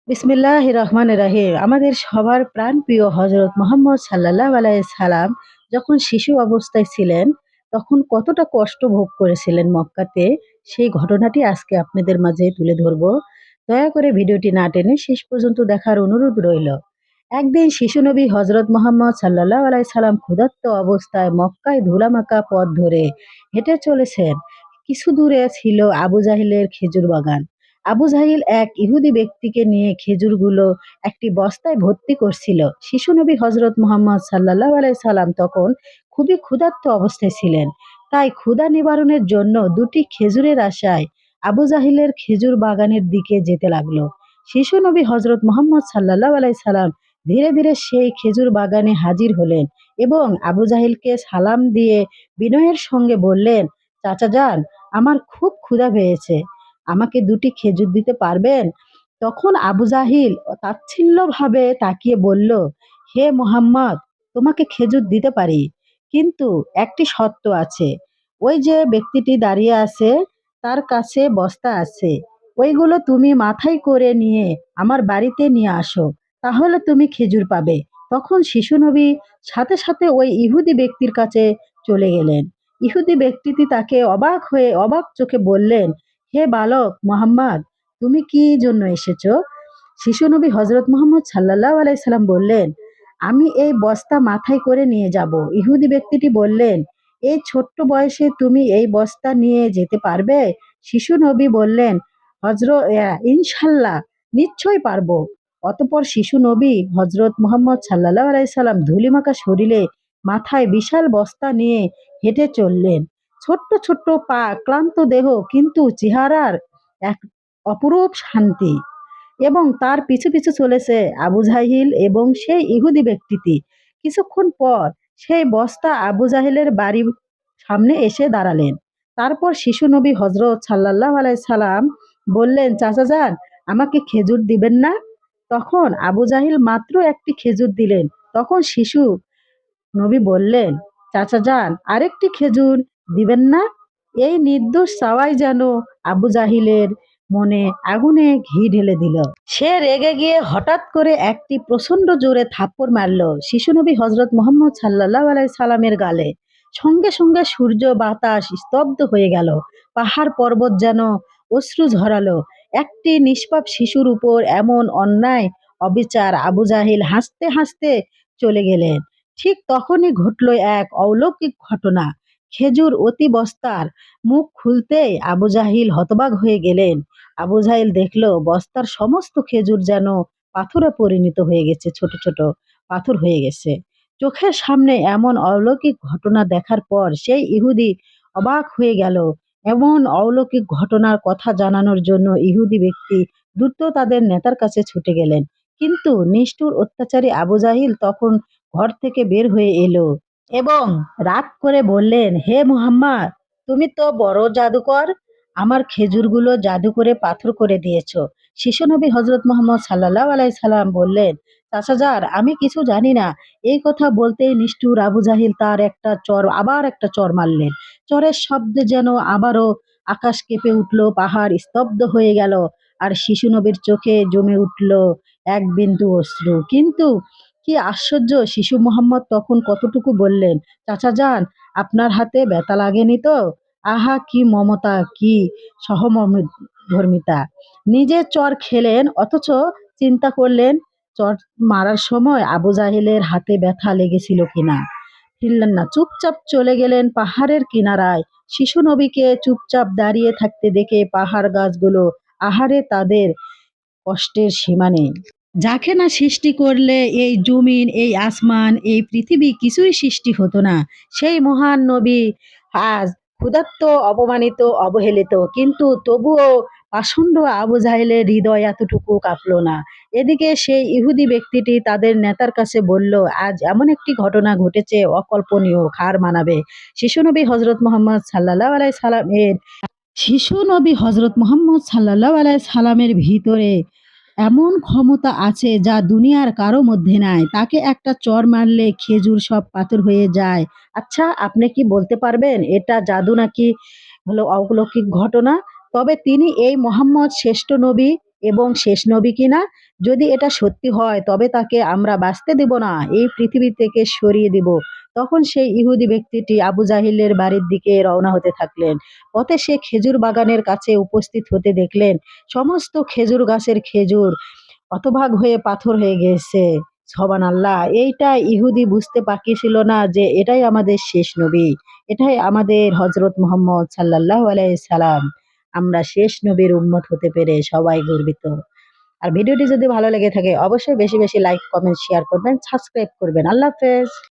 বিসমিল্লাহির রহমানির রহিম। আমাদের সবার প্রাণপ্রিয় হযরত মুহাম্মদ সাল্লাল্লাহু আলাইহি সাল্লাম যখন শিশু অবস্থায় ছিলেন, তখন কতটা কষ্ট ভোগ করেছিলেন মক্কাতে, সেই ঘটনাটি আজকে আপনাদের মাঝে তুলে ধরব। দয়া করে ভিডিওটি না টেনে শেষ পর্যন্ত দেখার অনুরোধ রইল। একদিন শিশু নবী হযরত মুহাম্মদ সাল্লাল্লাহু আলাইহি সাল্লাম ক্ষুধার্ত অবস্থায় মক্কায় ধুলামাখা পথ ধরে হেঁটে চলেছেন। কিছু দূরে ছিল আবু জাহিলের খেজুর বাগান। আবু জাহিল এক ইহুদি ব্যক্তিকে নিয়ে খেজুরগুলো একটি বস্তায় ভর্তি করছিল। শিশু নবী হযরত মুহাম্মদ সাল্লাল্লাহু আলাইহি সাল্লাম তখন খুবই ক্ষুধার্ত অবস্থায় ছিলেন। তাই ক্ষুধা নিবারণের জন্য দুটি খেজুরের আশায় আবু জাহিলের খেজুর বাগানের দিকে যেতে লাগলো। শিশু নবী হযরত মুহাম্মদ সাল্লাল্লাহু আলাইহি সাল্লাম ধীরে ধীরে সেই খেজুর বাগানে হাজির হলেন এবং আবু জাহিলকে সালাম দিয়ে বিনয়ের সঙ্গে বললেন, চাচা যান, আমার খুব ক্ষুধা পেয়েছে, আমাকে দুটি খেজুর দিতে পারবেন? তখন আবু জাহিল তাচ্ছিল্যভাবে তাকিয়ে বলল, হে মুহাম্মদ, তোমাকে খেজুর দিতে পারি, কিন্তু একটি শর্ত আছে। ওই যে ব্যক্তিটি দাঁড়িয়ে আছে, তার কাছে বস্তা আছে, ওইগুলো তুমি মাথায় করে নিয়ে আমার বাড়িতে নিয়ে আসো, তাহলে তুমি খেজুর পাবে। তখন শিশু নবী সাথে সাথে ওই ইহুদি ব্যক্তির কাছে চলে গেলেন। ইহুদি ব্যক্তিটি তাকে অবাক চোখে বললেন, হে বালক মোহাম্মদ, তুমি কি জন্য এসেছো? শিশু নবী হযরত মুহাম্মদ সাল্লাল্লাহু আলাইহি সাল্লাম বললেন, আমি এই বস্তা মাথায় করে নিয়ে যাব। ইহুদি ব্যক্তিটি বললেন, এই ছোট্ট বয়সে তুমি এই বস্তা নিয়ে যেতে পারবে? শিশু নবী বললেন, ইনশাল্লাহ, নিশ্চয়ই পারবো। অতঃপর শিশু নবী হযরত মুহাম্মদ সাল্লাল্লাহু আলাইহি সাল্লাম ধুলিমাখা শরীরে মাথায় বিশাল বস্তা নিয়ে হেঁটে চললেন। ছোট্ট ছোট্ট পা, ক্লান্ত দেহ, কিন্তু চেহারার এক অপরূপ শান্তি। এবং তার পিছু পিছু চলেছে আবু জাহিল এবং সেই ইহুদি ব্যক্তিটি। কিছুক্ষণ পর সেই বস্তা আবু জাহিলের বাড়ির সামনে এসে দাঁড়ালেন। তারপর শিশু নবী হযরত সাল্লাল্লাহু আলাইহি সাল্লাম বললেন, চাচা যান, আমাকে খেজুর দিবেন না? তখন আবু জাহিল মাত্র একটি খেজুর দিলেন। তখন শিশু নবী বললেন, চাচা যান, আরেকটি খেজুর দিবেন না? এই নির্দোষ চাওয়াই যেন আবু জাহিলের মনে আগুনে ঘি ঢেলে দিল। সে রেগে গিয়ে হঠাৎ করে একটি প্রচন্ড জোরে থাপ্পড় মারল শিশু নবী হযরত মুহাম্মদ সাল্লাল্লাহু আলাইহি সাল্লামের গালে। সঙ্গে সঙ্গে সূর্য বাতাস স্তব্ধ হয়ে গেল। পাহাড় পর্বত যেন অশ্রু ঝরালো। একটি নিষ্পাপ শিশুর উপর এমন অন্যায় অবিচার! আবু জাহিল হাসতে হাসতে চলে গেলেন। ঠিক তখনই ঘটল এক অলৌকিক ঘটনা। খেজুর অতি বস্তার মুখ খুলতেই আবু জাহিল হতবাক হয়ে গেলেন। আবু জাহিল দেখল বস্তার সমস্ত খেজুর যেন পাথরে পরিণত হয়ে গেছে, ছোট ছোট পাথর হয়ে গেছে। চোখের সামনে এমন অলৌকিক ঘটনা দেখার পর সেই ইহুদি অবাক হয়ে গেল। এমন অলৌকিক ঘটনার কথা জানানোর জন্য ইহুদি ব্যক্তি দ্রুত তাদের নেতার কাছে ছুটে গেলেন। কিন্তু নিষ্ঠুর অত্যাচারী আবু জাহিল তখন ঘর থেকে বের হয়ে এলো এবং রাগ করে বললেন, হে মুহাম্মদ, তুমি তো বড় জাদুকর, আমার খেজুরগুলো জাদু করে পাথর করে দিয়েছো। শিশু নবী হযরত মুহাম্মদ সাল্লাল্লাহু আলাইহি সাল্লাম বললেন, চাচা যান, আমি কিছু জানি না। এই কথা বলতেই নিষ্ঠুর আবু জাহিল তার আবার একটা চর মারলেন। চরের শব্দে যেন আবারও আকাশ কেঁপে উঠল, পাহাড় স্তব্ধ হয়ে গেল, আর শিশু নবীর চোখে জমে উঠল এক বিন্দু অশ্রু। কিন্তু কি আশ্চর্য, শিশু মোহাম্মদ তখন কতটুকু বললেন, চাচা যান, আপনার হাতে ব্যথা লাগেনি তো? আহা, কি মমতা, কি সহমর্মিতা! নিজে চর খেলেন, অথচ চিন্তা করলেন চর মারার সময় আবু জাহেলের হাতে ব্যথা লেগেছিল কিনা। ফিরলেন না, চুপচাপ চলে গেলেন পাহাড়ের কিনারায়। শিশু নবীকে চুপচাপ দাঁড়িয়ে থাকতে দেখে পাহাড় গাছগুলো আহারে, তাদের কষ্টের সীমা নেই। যাকে না সৃষ্টি করলে এই জমিন, এই আসমান, এই পৃথিবী কিছুই সৃষ্টি হতো না, সেই মহান নবী আজ ক্ষুধার্ত, অপমানিত, অবহেলিত, কিন্তু তবুও পাষণ্ড আবু জাহেলের হৃদয় এতটুকু কাঁপলো না। এদিকে সেই ইহুদি ব্যক্তিটি তাদের নেতার কাছে বলল, আজ এমন একটি ঘটনা ঘটেছে, অকল্পনীয়, হার মানাবে। শিশু নবী হযরত মুহাম্মদ সাল্লাল্লাহু আলাইহি সাল্লামের শিশু নবী হযরত মুহাম্মদ সাল্লাল্লাহু আলাইহি সাল্লামের ভিতরে এমন ক্ষমতা আছে যা দুনিয়ার কারো মধ্যে নাই। তাকে একটা চড় মারলে খেজুর সব পাথর হয়ে যায়। আচ্ছা, আপনি কি বলতে পারবেন এটা জাদু নাকি হলো অলৌকিক ঘটনা? তবে তিনি এই মোহাম্মদ শ্রেষ্ঠ নবী এবং শেষ নবী কিনা? যদি এটা সত্যি হয় তবে তাকে আমরা বাঁচতে দিব না, এই পৃথিবী থেকে সরিয়ে দিব। তখন সেই ইহুদি ব্যক্তিটি আবু জাহিলের বাড়ির দিকে রওনা হতে থাকলেন। পথে সে খেজুর বাগানের কাছে উপস্থিত হতে দেখলেন সমস্ত খেজুর গাছের খেজুর হতভাগ হয়ে পাথর হয়ে গেছে। সুবহানাল্লাহ! এইটা ইহুদি বুঝতে বাকি ছিল না যে এটাই আমাদের শেষ নবী। এটাই আমাদের হযরত মুহাম্মদ সাল্লাল্লাহু আলাইহি সাল্লাম। আমরা শেষ নবীর উম্মত হতে পেরে সবাই গর্বিত। আর ভিডিওটি যদি ভালো লেগে থাকে অবশ্যই বেশি, বেশি লাইক, কমেন্ট, শেয়ার করবেন, সাবস্ক্রাইব করবেন। আল্লাহ হাফেজ।